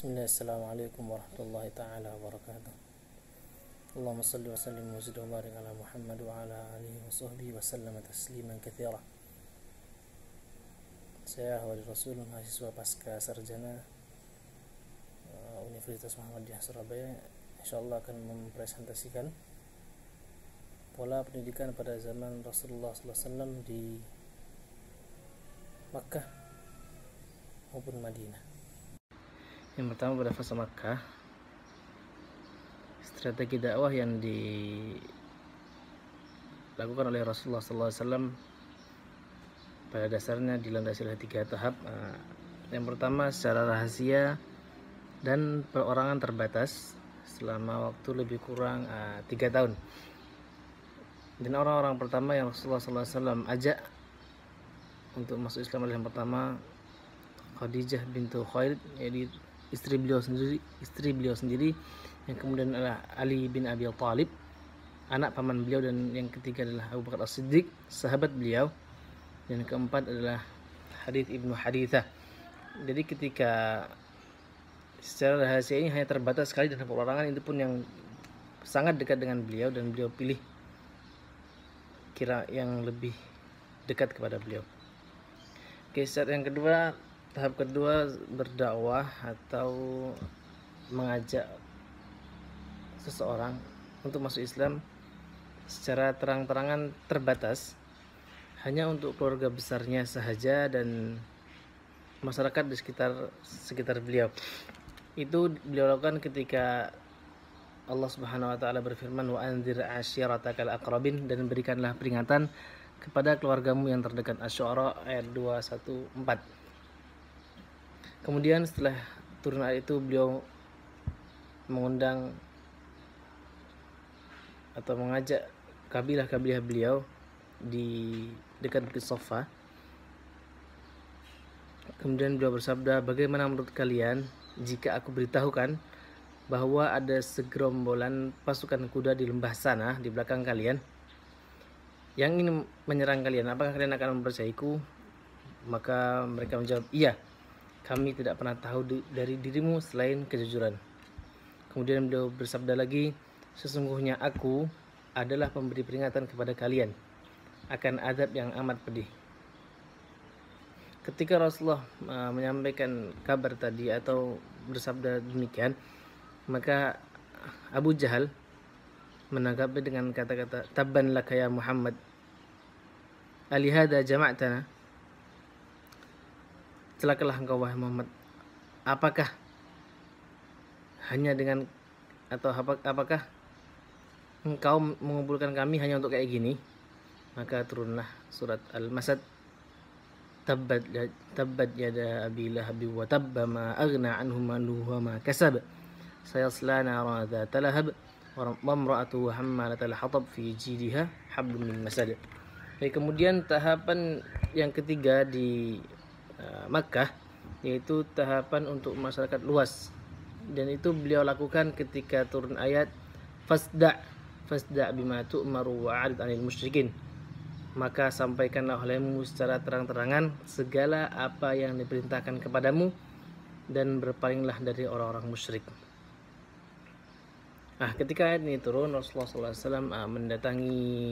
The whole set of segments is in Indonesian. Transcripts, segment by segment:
Bismillah, assalamualaikum warahmatullahi ta'ala wabarakatuh. Allahumma salli wa sallim wa zid wa barik ala Muhammad wa ala alihi wa sahbihi wa sallama tasliman katsira. Saya Ahwal Rasul, mahasiswa pasca sarjana Universitas Muhammadiyah Surabaya, insyaallah akan mempresentasikan pola pendidikan pada zaman Rasulullah SAW di Makkah maupun Madinah. Yang pertama, pada fase Makkah, strategi dakwah yang dilakukan oleh Rasulullah SAW pada dasarnya dilandasi oleh 3 tahap. Yang pertama, secara rahasia dan perorangan terbatas selama waktu lebih kurang 3 tahun. Dan orang-orang pertama yang Rasulullah SAW ajak untuk masuk Islam adalah yang pertama Khadijah bintu Khuwailid, yaitu istri beliau sendiri, yang kemudian adalah Ali bin Abi Thalib, anak paman beliau, dan yang ketiga adalah Abu Bakar As-Siddiq, sahabat beliau, dan keempat adalah Harits ibnu Haritsah. Jadi ketika secara rahasia ini hanya terbatas sekali, dan perorangan itu pun yang sangat dekat dengan beliau, dan beliau pilih kira yang lebih dekat kepada beliau. Oke, yang kedua, tahap kedua, berdakwah atau mengajak seseorang untuk masuk Islam secara terang-terangan terbatas, hanya untuk keluarga besarnya sahaja dan masyarakat di sekitar beliau. Itu beliau lakukan ketika Allah Subhanahu wa taala berfirman, wa anzir ashiratakal aqrabin, dan berikanlah peringatan kepada keluargamu yang terdekat. Asy-Syu'ara ayat 214. Kemudian setelah turun ayat itu, beliau mengundang atau mengajak kabilah-kabilah beliau di dekat Bukit Shafa. Kemudian beliau bersabda, bagaimana menurut kalian jika aku beritahukan bahwa ada segerombolan pasukan kuda di lembah sana di belakang kalian yang ingin menyerang kalian, apakah kalian akan mempercayaiku? Maka mereka menjawab, iya, kami tidak pernah tahu dari dirimu selain kejujuran. Kemudian beliau bersabda lagi, sesungguhnya aku adalah pemberi peringatan kepada kalian akan azab yang amat pedih. Ketika Rasulullah menyampaikan kabar tadi atau bersabda demikian, maka Abu Jahal menanggapi dengan kata-kata, tabban laka ya Muhammad, alihada jama'tana, celakalah engkau wahai Muhammad, apakah hanya dengan atau apakah engkau mengumpulkan kami hanya untuk kayak gini? Maka turunlah surat Al-Masad, tabbat yada abi lahab wa tabba ma aghna anhu maluhu wa ma kasab sayasla nara dzata lahab wa imra'atuhu hammalatal hatab fi jidha hablum min masad. Kemudian tahapan yang ketiga di Makkah, yaitu tahapan untuk masyarakat luas, dan itu beliau lakukan ketika turun ayat fasda bima tu'maru wa 'arid 'anil musyrikin, maka sampaikanlah olehmu secara terang-terangan segala apa yang diperintahkan kepadamu dan berpalinglah dari orang-orang musyrik. Ketika ayat ini turun, Rasulullah SAW mendatangi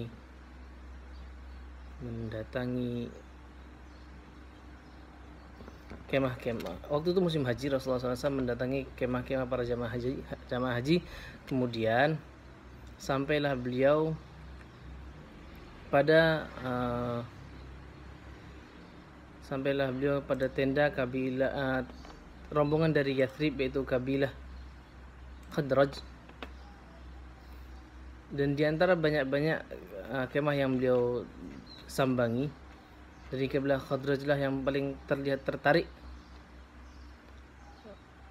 kemah-kemah. Waktu itu musim haji, Rasulullah SAW mendatangi kemah-kemah para jamaah haji. Kemudian sampailah beliau pada tenda kabilah rombongan dari Yathrib, yaitu kabilah Khadraj. Dan diantara banyak-banyak kemah yang beliau sambangi, dari kabilah Khadraj lah yang paling terlihat tertarik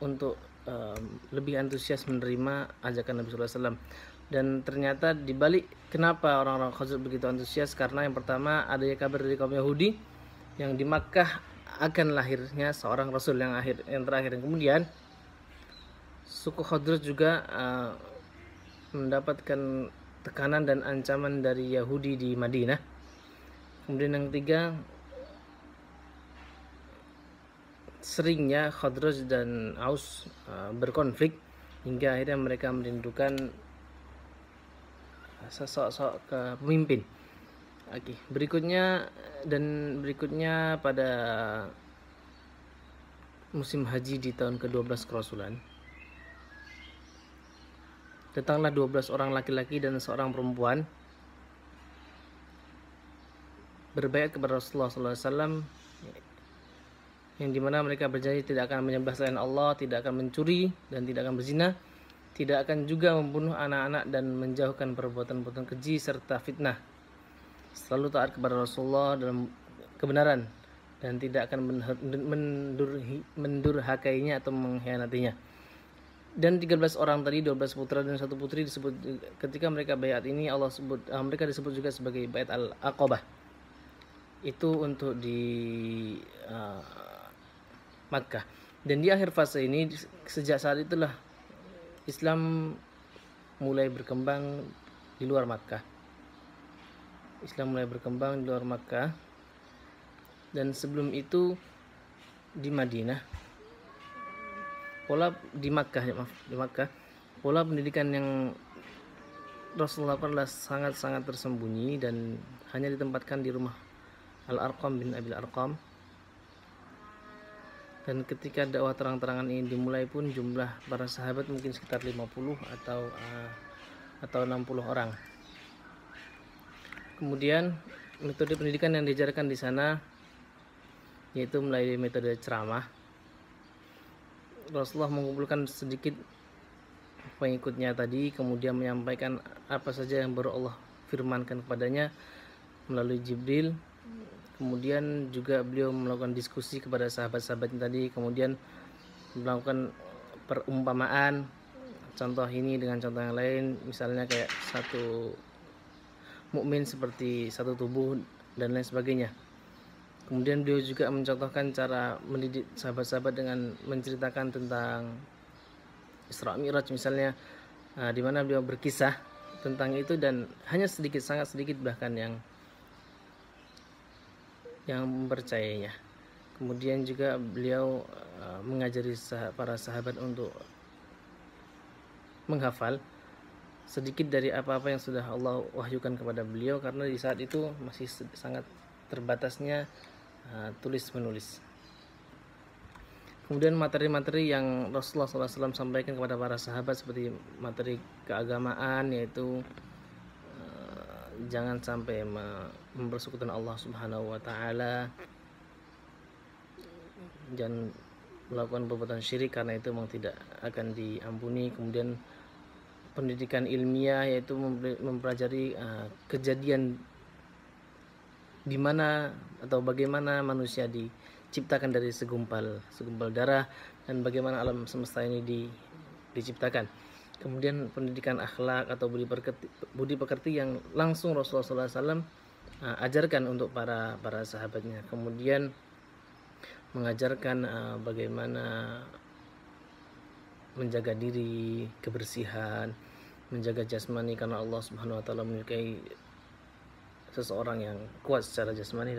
untuk lebih antusias menerima ajakan Nabi SAW. Dan ternyata dibalik kenapa orang-orang Khadraj begitu antusias, karena yang pertama, adanya kabar dari kaum Yahudi yang di Makkah akan lahirnya seorang Rasul yang terakhir. Dan kemudian suku Khadraj juga mendapatkan tekanan dan ancaman dari Yahudi di Madinah. Kemudian yang ketiga, seringnya Khadraj dan Aus berkonflik hingga akhirnya mereka merindukan sosok pemimpin. Oke, berikutnya pada musim haji di tahun ke-12 kerasulan, datanglah 12 orang laki-laki dan seorang perempuan berbaiat kepada Rasulullah SAW, yang dimana mereka berjanji tidak akan menyembah selain Allah, tidak akan mencuri dan tidak akan berzina, tidak akan juga membunuh anak-anak dan menjauhkan perbuatan-perbuatan keji serta fitnah, selalu taat kepada Rasulullah dalam kebenaran dan tidak akan mendurhakainya atau mengkhianatinya. Dan 13 orang tadi, 12 putra dan 1 putri, disebut ketika mereka baiat ini Allah sebut mereka disebut juga sebagai baiat al-Aqabah. Itu untuk di Makkah. Dan di akhir fase ini, sejak saat itulah Islam mulai berkembang di luar Makkah. Dan sebelum itu di Madinah, di Makkah, pola pendidikan yang Rasulullah adalah sangat-sangat tersembunyi dan hanya ditempatkan di rumah Al-Arqam bin Abil Arqam. Dan ketika dakwah terang-terangan ini dimulai pun jumlah para sahabat mungkin sekitar 50 atau 60 orang. Kemudian metode pendidikan yang diajarkan di sana yaitu melalui metode ceramah. Rasulullah mengumpulkan sedikit pengikutnya tadi, kemudian menyampaikan apa saja yang baru Allah firmankan kepadanya melalui Jibril. Kemudian juga beliau melakukan diskusi kepada sahabat-sahabatnya tadi, kemudian melakukan perumpamaan contoh ini dengan contoh yang lain, misalnya kayak satu mukmin seperti satu tubuh dan lain sebagainya. Kemudian beliau juga mencontohkan cara mendidik sahabat-sahabat dengan menceritakan tentang Isra Mi'raj misalnya, di mana beliau berkisah tentang itu dan hanya sedikit, sangat sedikit bahkan yang mempercayainya. Kemudian juga beliau mengajari para sahabat untuk menghafal sedikit dari apa-apa yang sudah Allah wahyukan kepada beliau, karena di saat itu masih sangat terbatasnya tulis menulis. Kemudian materi-materi yang Rasulullah SAW sampaikan kepada para sahabat seperti materi keagamaan, yaitu jangan sampai mempersekutukan Allah Subhanahu wa Ta'ala, jangan melakukan perbuatan syirik karena itu memang tidak akan diampuni. Kemudian pendidikan ilmiah, yaitu mempelajari kejadian di mana atau bagaimana manusia diciptakan dari segumpal darah dan bagaimana alam semesta ini diciptakan. Kemudian pendidikan akhlak atau budi pekerti yang langsung Rasulullah SAW ajarkan untuk para sahabatnya. Kemudian mengajarkan bagaimana menjaga diri, kebersihan, menjaga jasmani, karena Allah Subhanahu wa Ta'ala menyukai seseorang yang kuat secara jasmani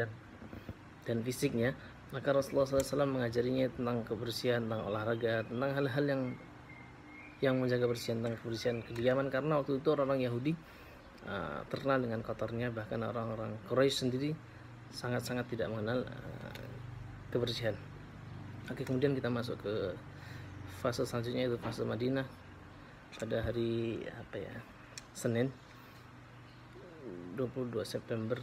dan fisiknya. Maka Rasulullah SAW mengajarinya tentang kebersihan, tentang olahraga, tentang hal-hal yang menjaga kebersihan kediaman, karena waktu itu orang-orang Yahudi terkenal dengan kotornya, bahkan orang-orang Quraisy sendiri sangat-sangat tidak mengenal kebersihan. Oke, kemudian kita masuk ke fase selanjutnya, yaitu fase Madinah. Pada hari Senin 22 September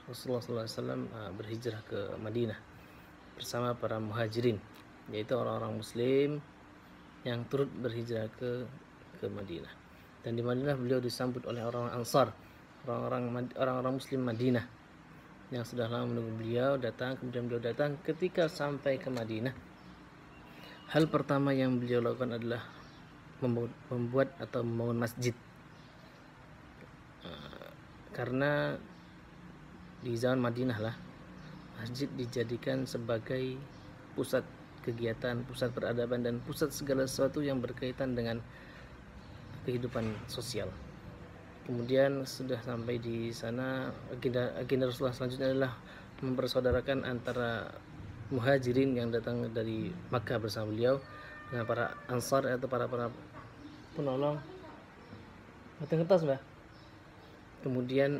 Rasulullah SAW berhijrah ke Madinah bersama para muhajirin, yaitu orang-orang muslim yang turut berhijrah ke Madinah. Dan di Madinah beliau disambut oleh orang-orang Ansar, orang-orang muslim Madinah yang sudah lama menunggu beliau datang. Kemudian beliau datang. Ketika sampai ke Madinah, hal pertama yang beliau lakukan adalah membuat atau membangun masjid. Karena di zaman Madinah lah masjid dijadikan sebagai pusat kegiatan, pusat peradaban, dan pusat segala sesuatu yang berkaitan dengan kehidupan sosial. Kemudian sudah sampai di sana, agenda Rasulullah selanjutnya adalah mempersaudarakan antara muhajirin yang datang dari Makkah bersama beliau dengan para ansar atau para penolong. Ngetas Mbak. Kemudian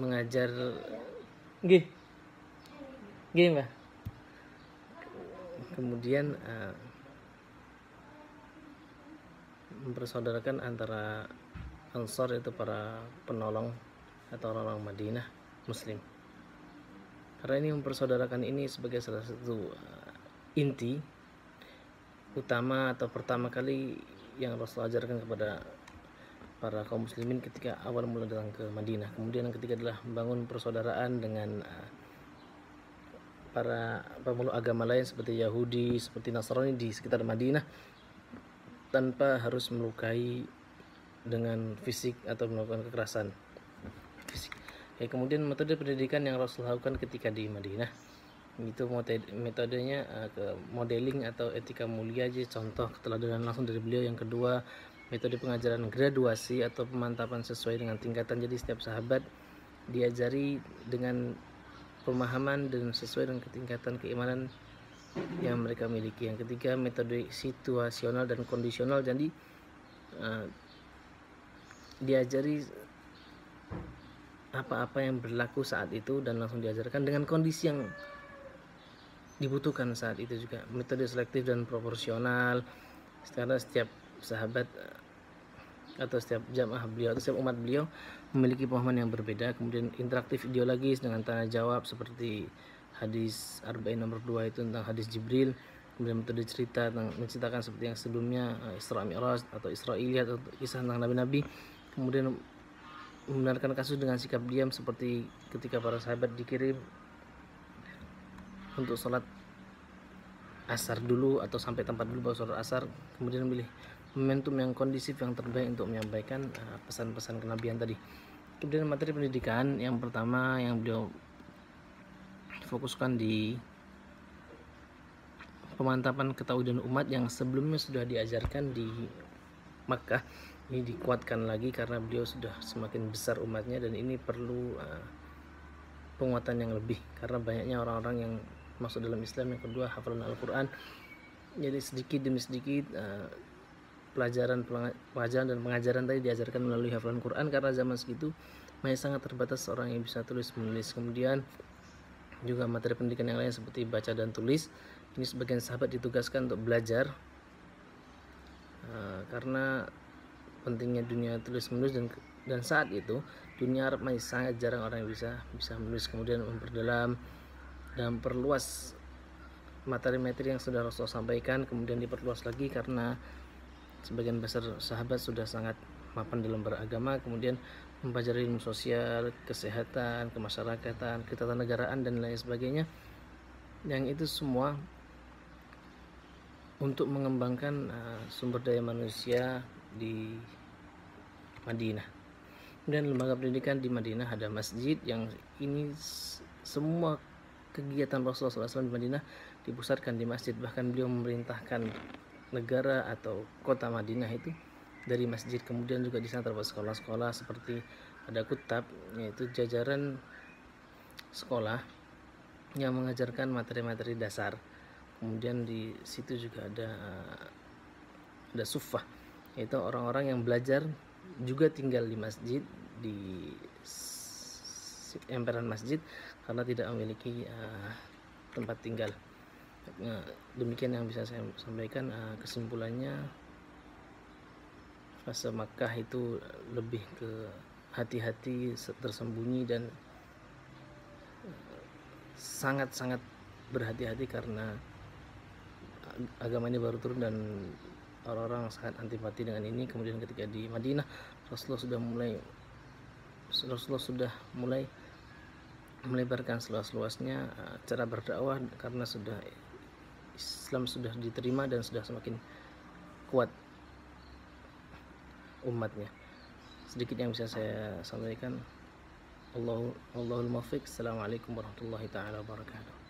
mengajar nggih Mbak. Kemudian mempersaudarakan antara ansar itu para penolong atau orang-orang Madinah Muslim. Karena ini mempersaudarakan ini sebagai salah satu inti utama atau pertama kali yang Rasul ajarkan kepada para kaum muslimin ketika awal mula datang ke Madinah. Kemudian yang ketiga adalah membangun persaudaraan dengan para pemeluk agama lain seperti Yahudi, seperti Nasrani di sekitar Madinah tanpa harus melukai dengan fisik atau melakukan kekerasan fisik. Kemudian metode pendidikan yang Rasul lakukan ketika di Madinah itu metodenya ke modeling atau etika mulia aja, contoh keteladanan langsung dari beliau. Yang kedua, metode pengajaran graduasi atau pemantapan sesuai dengan tingkatan. Jadi setiap sahabat diajari dengan pemahaman dan sesuai dengan ketingkatan keimanan yang mereka miliki. Yang ketiga, metode situasional dan kondisional. Jadi diajari apa-apa yang berlaku saat itu dan langsung diajarkan dengan kondisi yang dibutuhkan saat itu juga. Metode selektif dan proporsional, karena setiap sahabat atau setiap jamaah beliau atau setiap umat beliau memiliki pemahaman yang berbeda. Kemudian interaktif ideologis dengan tanya jawab seperti hadis Arba'in nomor 2 itu tentang hadis Jibril. Kemudian metode cerita tentang menceritakan seperti yang sebelumnya, Isra Mi'raj atau Israiliyat atau kisah tentang nabi-nabi. Kemudian membenarkan kasus dengan sikap diam seperti ketika para sahabat dikirim untuk sholat asar dulu atau sampai tempat dulu baru sholat asar, kemudian memilih momentum yang kondisif yang terbaik untuk menyampaikan pesan-pesan kenabian tadi. Kemudian materi pendidikan yang pertama yang beliau fokuskan di pemantapan ketahuan umat yang sebelumnya sudah diajarkan di Makkah. Ini dikuatkan lagi karena beliau sudah semakin besar umatnya dan ini perlu penguatan yang lebih karena banyaknya orang-orang yang masuk dalam Islam. Yang kedua, hafalan Al-Quran. Jadi sedikit demi sedikit pelajaran dan pengajaran tadi diajarkan melalui hafalan Quran karena zaman segitu masih sangat terbatas orang yang bisa tulis menulis. Kemudian juga materi pendidikan yang lain seperti baca dan tulis. Ini sebagian sahabat ditugaskan untuk belajar karena pentingnya dunia tulis menulis dan saat itu dunia Arab masih sangat jarang orang yang bisa menulis. Kemudian memperdalam dan perluas materi-materi yang sudah Rasul sampaikan, kemudian diperluas lagi karena sebagian besar sahabat sudah sangat mapan dalam beragama. Kemudian mempelajari ilmu sosial, kesehatan, kemasyarakatan, ketatanegaraan dan lain sebagainya, yang itu semua untuk mengembangkan sumber daya manusia di Madinah. Kemudian lembaga pendidikan di Madinah ada masjid yang ini semua kegiatan Rasulullah SAW di Madinah dipusatkan di masjid. Bahkan beliau memerintahkan negara atau kota Madinah itu dari masjid. Kemudian juga di sana terdapat sekolah-sekolah seperti ada kutab, yaitu jajaran sekolah yang mengajarkan materi-materi dasar. Kemudian di situ juga ada suffah, yaitu orang-orang yang belajar juga tinggal di masjid, di emperan masjid karena tidak memiliki tempat tinggal. Demikian yang bisa saya sampaikan. Kesimpulannya, fase Makkah itu lebih ke hati-hati, tersembunyi dan sangat-sangat berhati-hati karena agama ini baru turun dan orang-orang sangat antipati dengan ini. Kemudian ketika di Madinah, Rasulullah sudah mulai melebarkan seluas-luasnya cara berdakwah karena Islam sudah diterima dan sudah semakin kuat umatnya. Sedikit yang bisa saya sampaikan. Allahul muwaffiq. Assalamualaikum warahmatullahi taala wabarakatuh.